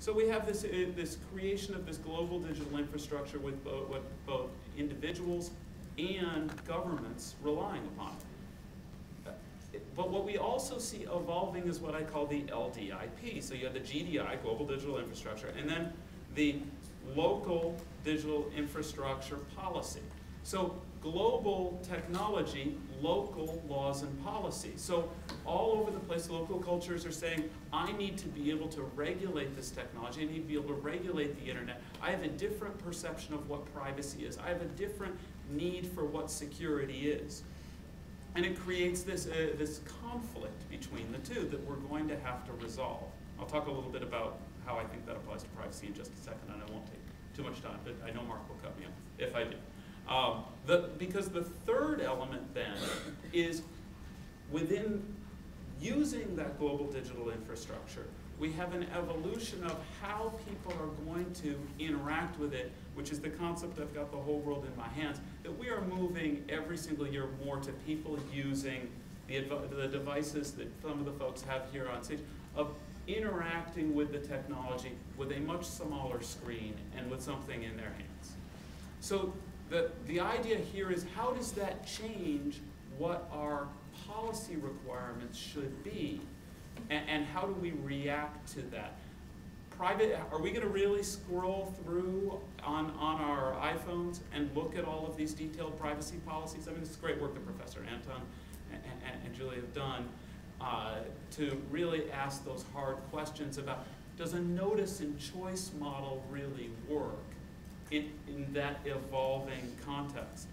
So we have this creation of this global digital infrastructure with both individuals and governments relying upon it. But what we also see evolving is what I call the LDIP. So you have the GDI, Global Digital Infrastructure, and then the Local Digital Infrastructure Policy. So global technology, local laws and policy. So all over the place, local cultures are saying, I need to be able to regulate this technology. I need to be able to regulate the internet. I have a different perception of what privacy is. I have a different need for what security is. And it creates this conflict between the two that we're going to have to resolve. I'll talk a little bit about how I think that applies to privacy in just a second, and I won't take too much time, but I know Mark will cut me off if I do. Because the third element then is within using that global digital infrastructure, we have an evolution of how people are going to interact with it, which is the concept I've got the whole world in my hands, that we are moving every single year more to people using the devices that some of the folks have here on stage, of interacting with the technology with a much smaller screen and with something in their hands. So the idea here is, how does that change what our policy requirements should be? And how do we react to that? Are we going to really scroll through on our iPhones and look at all of these detailed privacy policies? I mean, this is great work that Professor Anton and Julie have done to really ask those hard questions about, does a notice and choice model really work in that evolving context?